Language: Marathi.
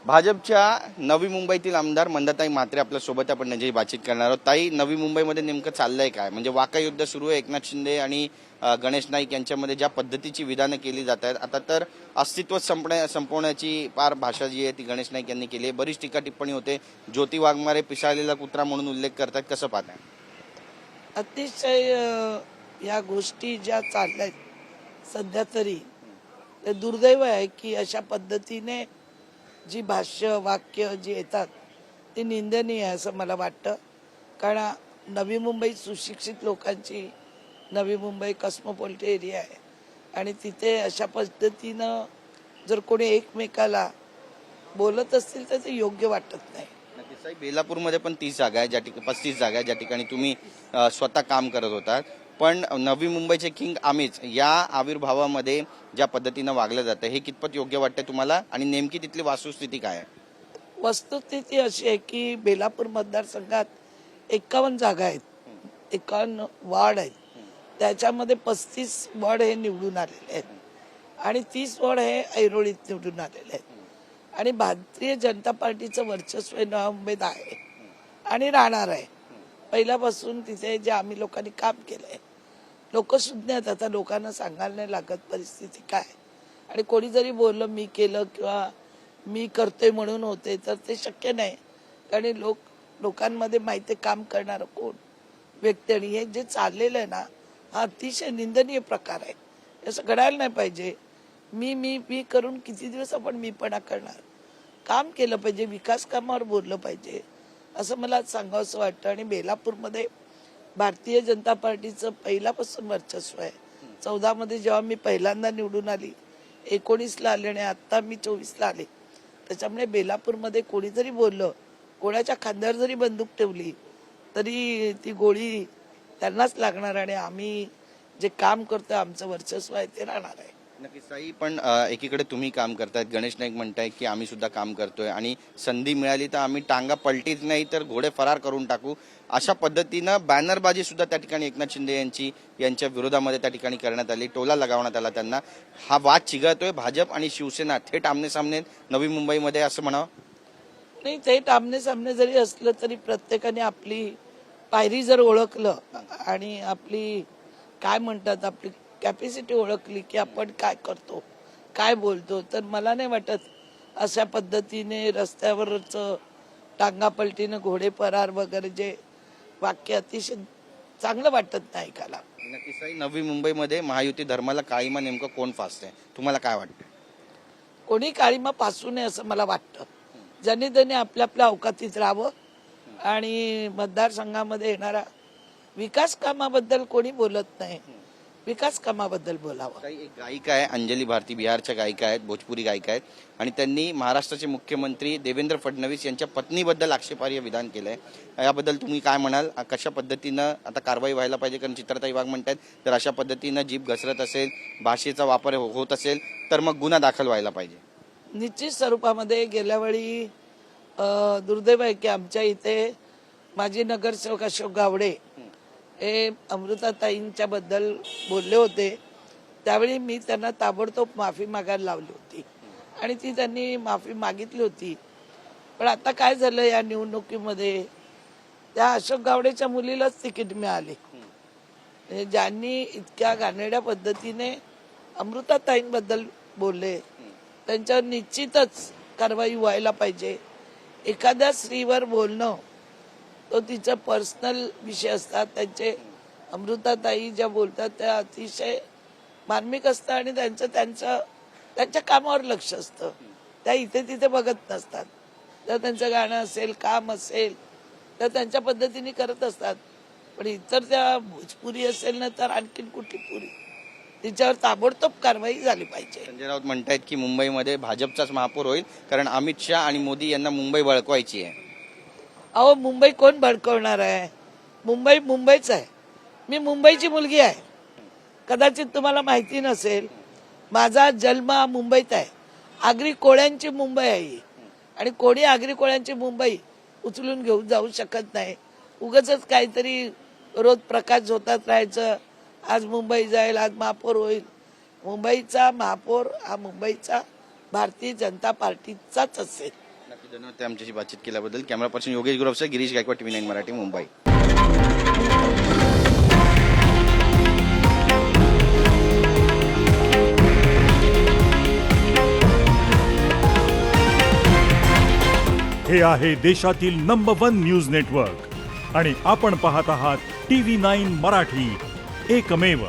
भाजपच्या नवी मुंबईतील आमदार मंदाताई म्हात्रे आपल्या सोबत आपण याची बातचीत करणार आहोत। ताई, नवी मुंबईमध्ये नेमकं चाललंय काय? म्हणजे वाकायुद्ध सुरू आहे एकनाथ शिंदे आणि गणेश नाईक यांच्यामध्ये ज्या पद्धतीची विधानं केली जात आहेत, आता तर अस्तित्व संपवण्याची पार भाषा जी आहे ती गणेश नाईक यांनी केली आहे। बरीच टीका टिप्पणी होते। ज्योती वाघमारे पिसाळलेला कुत्रा म्हणून उल्लेख करतात, कसं पाहताय? अतिशय या गोष्टी ज्या चालल्यात सध्या तरी ते दुर्दैव आहे की अशा पद्धतीने जी भाष्य वाक्य जी येतात ती निंदनीय आहे असं मला वाटतं। कारण नवी मुंबई सुशिक्षित लोकांची नवी मुंबई कॉस्मोपॉलिटन एरिया आहे आणि तिथे अशा पद्धतीनं जर कोणी एकमेकाला बोलत असतील तर ते योग्य वाटत नाही। बेलापूरमध्ये पण 30 जागा आहे, 35 जागा आहे ज्या ठिकाणी तुम्ही स्वतः काम करत होतात, पण नवी मुंबईचे किंग आम्हीच या आविर्भावामध्ये ज्या पद्धतीनं वागलं जातं हे कितपत योग्य वाटतं तुम्हाला आणि नेमकी तिथली वास्तुस्थिती काय आहे? वस्तुस्थिती अशी आहे की बेलापूर मतदारसंघात 51 जागा आहेत, 51 वॉर्ड आहेत, त्याच्यामध्ये 35 वॉर्ड हे निवडून आलेले आहेत आणि 30 वॉर्ड हे ऐरोळीत निवडून आलेले आहेत आणि भारतीय जनता पार्टीचं वर्चस्व नवी मुंबईत आहे आणि राहणार आहे। पहिल्यापासून तिथे जे आम्ही लोकांनी काम केलंय, लोक सुज्ञात, आता लोकांना सांगायला नाही लागत परिस्थिती काय, आणि कोणी जरी बोललं मी केलं किंवा मी करतोय म्हणून होते तर ते शक्य नाही। कारण लोकांमध्ये माहिती काम करणारं कोण व्यक्ती, आणि हे जे चाललेलं आहे ना हा अतिशय निंदनीय प्रकार आहे। असं घडायला नाही पाहिजे। मी करून किती दिवस आपण मीपणा करणार? काम केलं पाहिजे, विकास कामावर बोललं पाहिजे असं मला सांगावंसं वाटतं। आणि बेलापूरमध्ये भारतीय जनता पार्टीचं पहिल्यापासून वर्चस्व आहे। 14 मध्ये जेव्हा मी पहिल्यांदा निवडून आली, 19ला आले आणि आता मी 24ला आले, त्याच्यामुळे बेलापूरमध्ये कोणी जरी बोललं, कोणाच्या खांद्यावर जरी बंदूक ठेवली तरी ती गोळी त्यांनाच लागणार आणि आम्ही जे काम करतोय आमचं वर्चस्व आहे ते राहणार आहे। नक्कीच ताई, पण एकीकडे तुम्ही काम करतायत, गणेश नाईक म्हणताय की आम्ही सुद्धा काम करतोय आणि संधी मिळाली तर आम्ही टांगा पलटीच नाही तर घोडे फरार करून टाकू, अशा पद्धतीनं बॅनरबाजी सुद्धा त्या ठिकाणी एकनाथ शिंदे यांच्या विरोधामध्ये त्या ठिकाणी करण्यात आली, टोला लगावण्यात आला त्यांना। हा वाद चिघळतोय, भाजप आणि शिवसेना थेट आमने सामने नवी मुंबईमध्ये असं म्हणावं? नाही, थेट आमने सामने जरी असलं तरी प्रत्येकाने आपली पायरी जर ओळखलं आणि आपली काय म्हणतात आपली कॅपॅसिटी ओळखली की आपण काय करतो, काय बोलतो, तर मला नाही वाटत अशा पद्धतीने रस्त्यावरच टांगापलटीनं घोडे फरार वगैरे जे वाक्य अतिशय चांगलं वाटत नाही ऐकायला। नक्कीच ताई, नवी मुंबईमध्ये महायुती धर्माला काळीमा नेमकं कोण फासतंय, तुम्हाला काय वाटतं? कोणी काळीमा फासू नये असं मला वाटतं। ज्यांनी त्यांनी आपल्या आपल्या अवकातीत राहावं आणि मतदारसंघामध्ये येणारा विकास कामाबद्दल कोणी बोलत नाही, विकास कामाबद्दल बोलावं। एक गायिका आहे अंजली भारती, बिहारच्या गायिका आहेत, भोजपुरी गायिका आहेत, आणि त्यांनी महाराष्ट्राचे मुख्यमंत्री देवेंद्र फडणवीस यांच्या पत्नीबद्दल आक्षेपार्ह विधान केलंय, याबद्दल तुम्ही काय म्हणाल? कशा पद्धतीनं आता कारवाई व्हायला पाहिजे? कारण चित्रताई वाघ म्हणतात तर अशा पद्धतीनं जीभ घसरत असेल, भाषेचा वापर होत असेल तर मग गुन्हा दाखल व्हायला पाहिजे। निश्चित स्वरूपामध्ये गेल्या वेळी दुर्दैव आहे की आमच्या इथे माजी नगरसेवक अशोक गावडे हे अमृताताईंच्या बद्दल बोलले होते, त्यावेळी मी त्यांना ताबडतोब माफी मागायला लावली होती आणि ती त्यांनी माफी मागितली होती। पण आता काय झालं, या निवडणुकीमध्ये त्या अशोक गावडेच्या मुलीलाच तिकीट मिळाले। ज्यांनी इतक्या घाणेरड्या पद्धतीने अमृताताईंबद्दल बोलले त्यांच्यावर निश्चितच कारवाई व्हायला पाहिजे। एखाद्या स्त्रीवर बोलणं तो तिचा पर्सनल विषय असतात, त्यांचे अमृताताई ज्या बोलतात त्या अतिशय मार्मिक असतं आणि त्यांच्या कामावर लक्ष असतं, त्या इथे तिथे बघत नसतात। जर त्यांचं गाणं असेल, काम असेल तर त्यांच्या पद्धतीने करत असतात, पण इतर त्या भोजपुरी असेल ना तर आणखीन कुठली पुरी, तिच्यावर ताबडतोब कारवाई झाली पाहिजे। संजय राऊत म्हणतायत की मुंबईमध्ये भाजपचाच महापौर होईल कारण अमित शहा आणि मोदी यांना मुंबई बळकवायची आहे। अहो, मुंबई कोण भडकवणार आहे? मुंबई मुंबईच आहे। मी मुंबईची मुलगी आहे, कदाचित तुम्हाला माहिती नसेल, माझा जन्म मुंबईत आहे। आगरी कोळ्यांची मुंबई आहे आणि कोणी आगरी कोळ्यांची मुंबई उचलून घेऊन जाऊ शकत नाही। उगाचच काहीतरी रोज प्रकाश होतात राहायचं, आज मुंबई जाईल, आज महापौर होईल। मुंबईचा महापौर हा मुंबईचा भारतीय जनता पार्टीचाच असेल। नक्की धन्यवाद ते आमच्याशी बातचीत केल्याबद्दल. कॅमेरा पर्सन योगेश गुरवसह गिरीश गायकवाड, TV9 मराठी, मुंबई. हे आहे देशातील नंबर 1 न्यूज नेटवर्क आणि आपण पाहत आहात TV9 मराठी, एकमेव.